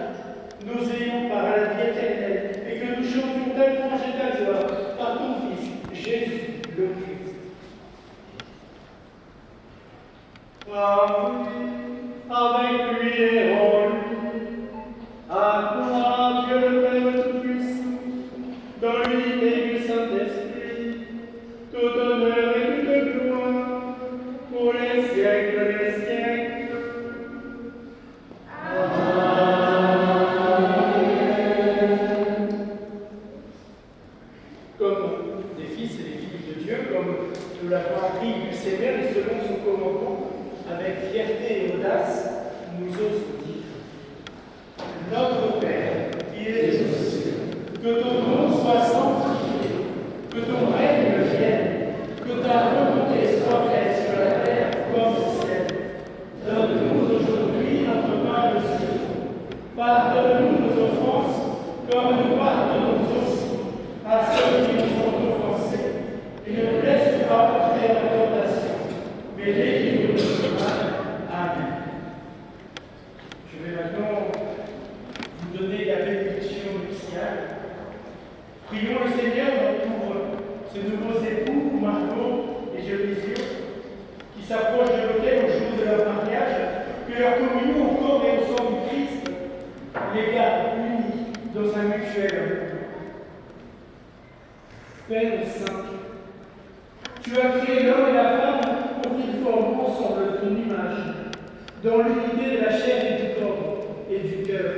nous ayons par la vie éternelle et que nous chantions ta louange et ta gloire par ton Fils, Jésus le Christ. Avec lui et en lui, acclame Dieu le Père Tout-Puissant, dans l'unité du Saint-Esprit, tout honneur et toute gloire, pour les siècles des siècles. Comme des fils et des filles de Dieu, comme nous l'avons appris du Seigneur et selon son commandement, avec fierté et audace, nous osons dire: Notre Père, qui es aux cieux, que ton nom soit sanctifié, que ton règne vienne, que ta volonté soit faite sur la terre comme au ciel. Donne-nous aujourd'hui notre pain de ce jour. Pardonne-nous nos offenses, comme nous pardonnons aussi à ceux qui nous ont offensés. Et ne nous laisse pas entrer en tentation, mais délivre-nous du mal. Amen. Je vais maintenant vous donner la bénédiction nuptiale. Prions le Seigneur pour ces nouveaux époux, Margot et Dionisio, qui s'approchent de l'autel au jour de leur mariage, que leur communion au corps et au sang du Christ les garde unis dans un mutuel amour. Père Saint, tu as créé l'homme et la femme pour qu'ils forment ensemble ton image, dans l'unité de la chair et du corps et du cœur,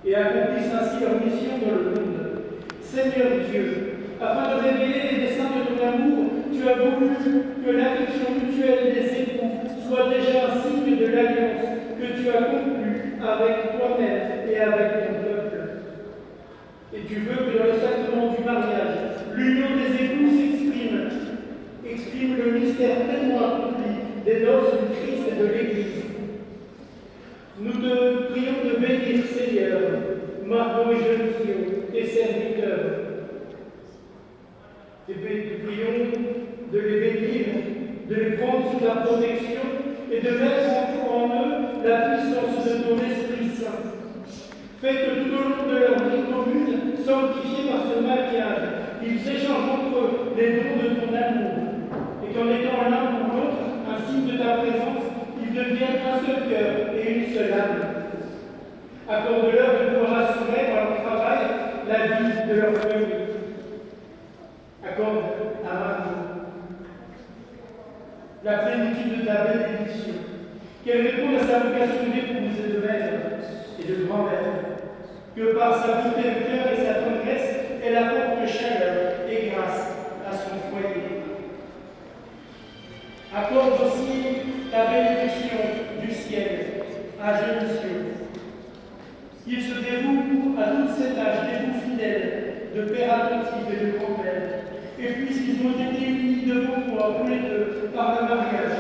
et accomplissent ainsi leur mission dans le monde. Seigneur Dieu, afin de révéler les desseins de ton amour, tu as voulu que l'affection mutuelle des époux soit déjà un signe de l'alliance que tu as conclue avec toi-même et avec ton peuple. Et tu veux que dans le sacrement du mariage, l'union des époux exprime le mystère pleinement accompli des noces du Christ et de l'Église. Nous te prions de bénir, Seigneur, Margot et Dionisio, tes serviteurs. Et te prions de les bénir, de les prendre sous ta protection et de mettre en eux la puissance de ton Esprit Saint. Fais que tout au long de leur vie commune, sanctifiée par ce mariage, ils échangent entre eux les dons de ton amour, et qu'en étant l'un pour l'autre un signe de ta présence, ils deviennent un seul cœur et une seule âme. Accorde-leur de pouvoir assurer par leur travail la vie de leur famille. Accorde à Margot la plénitude de ta bénédiction, qu'elle réponde à sa vocation d'épouse et de mère et de grand-mère, que par sa beauté de cœur et sa tendresse, elle apporte chaleur et grâce à son foyer. Accorde aussi ta bénédiction du ciel à Dionisio. Il se dévoue à toute cette âge d'époux fidèles, de père attentif et de grand-père, et puisqu'ils ont été unis devant toi tous les deux par le mariage,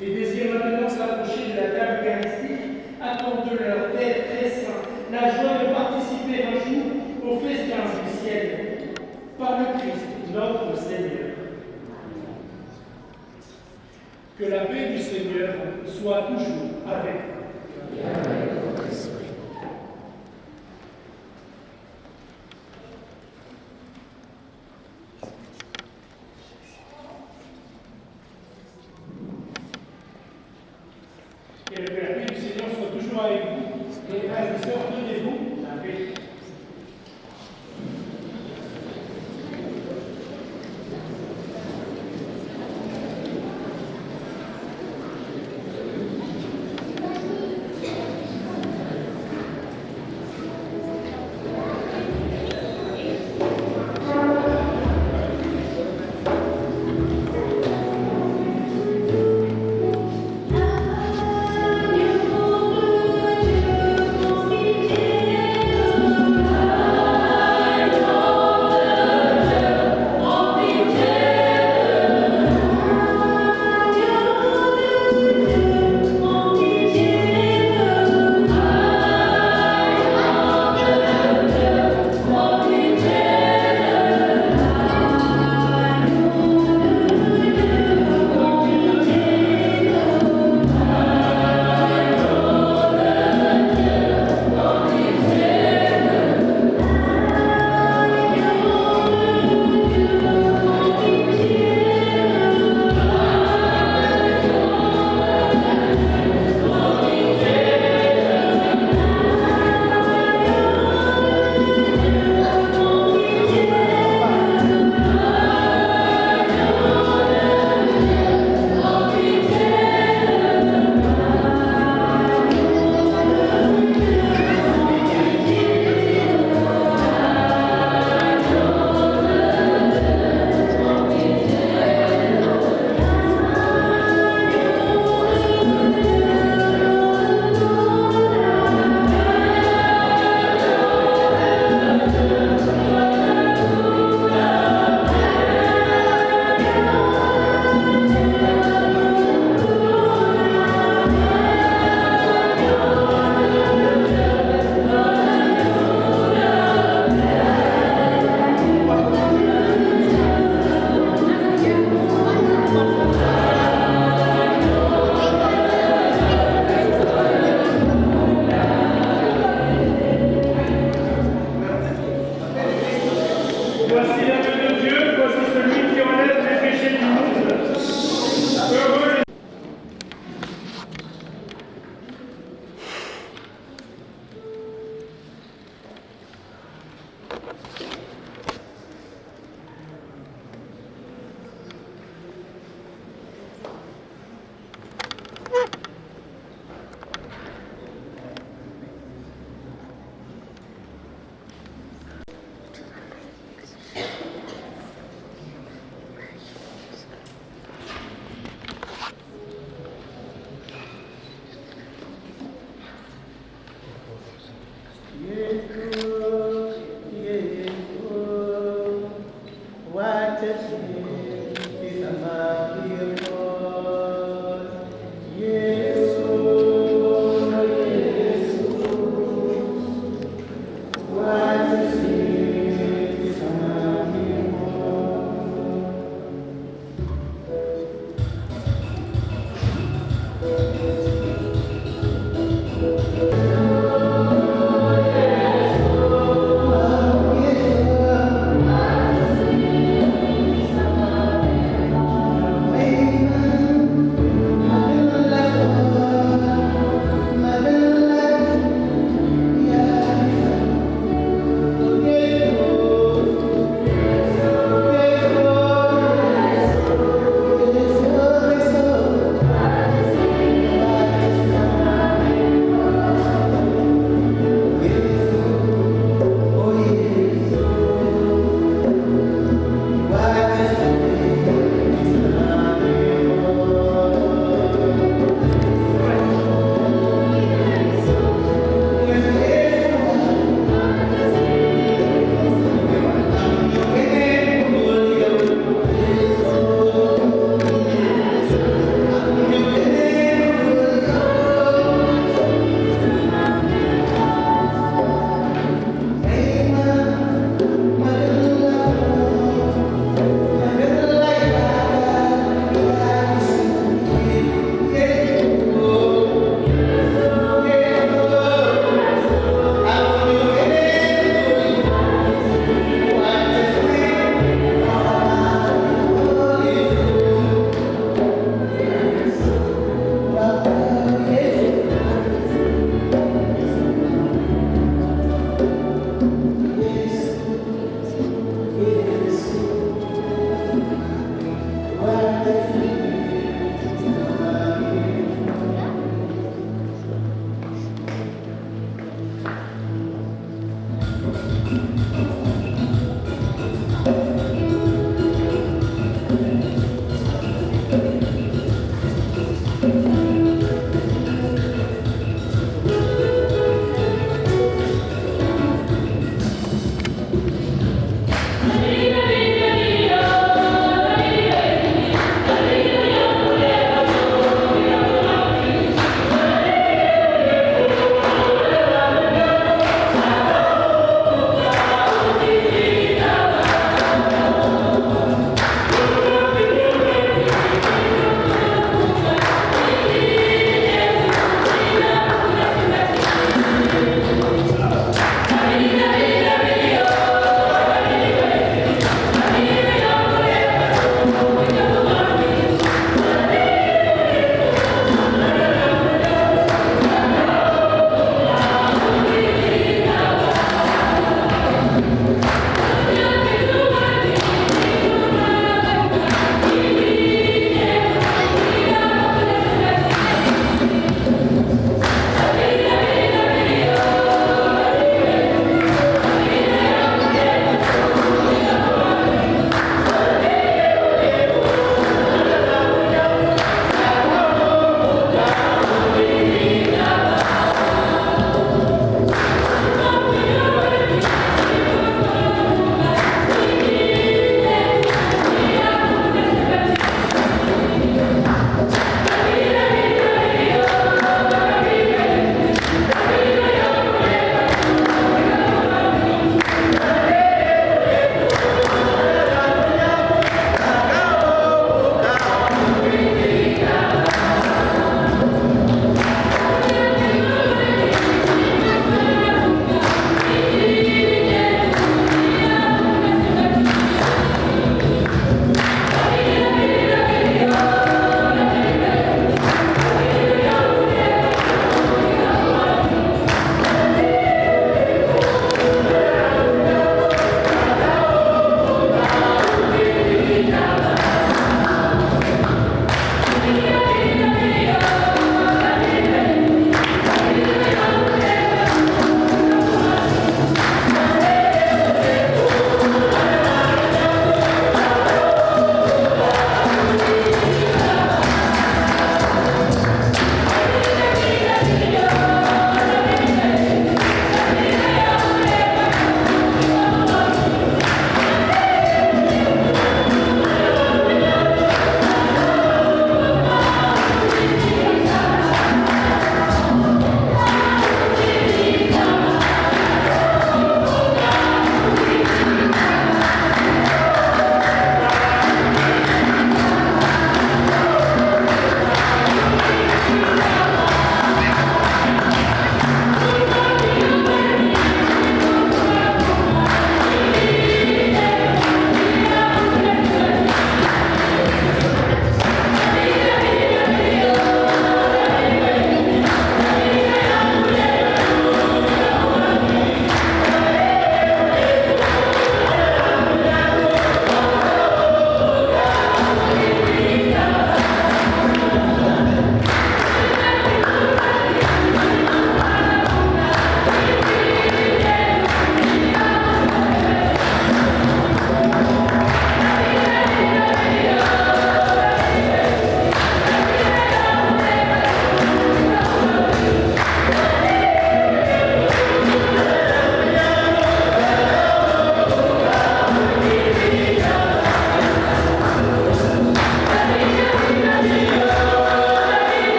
et désirent maintenant s'approcher de la table eucharistique, accorde-leur, Père très saint, la joie de participer un jour aux festins du ciel, par le Christ notre Seigneur. Que la paix du Seigneur soit toujours avec vous. Et avec votre esprit. Que la paix du Seigneur soit toujours avec vous. Et frères et sœurs, tenez-vous. Thank you.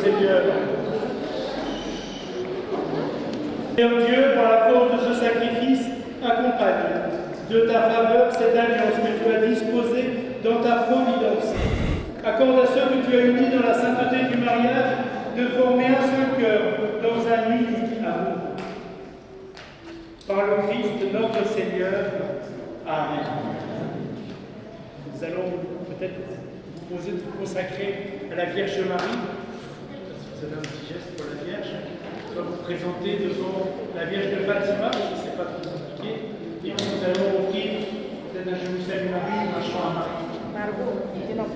Seigneur. Seigneur Dieu, par la force de ce sacrifice, accompagne de ta faveur cette alliance que tu as disposée dans ta providence. Accorde à ceux que tu as unis dans la sainteté du mariage de former un seul cœur dans un unique amour. Par le Christ notre Seigneur. Amen. Nous allons peut-être vous consacrer à la Vierge Marie. Vous avez un petit geste pour la Vierge. On va vous présenter devant la Vierge de Fatima, parce que ce n'est pas trop compliqué. Et puis nous allons offrir peut-être un Je vous salue Marie, un chant à Marie. Amen.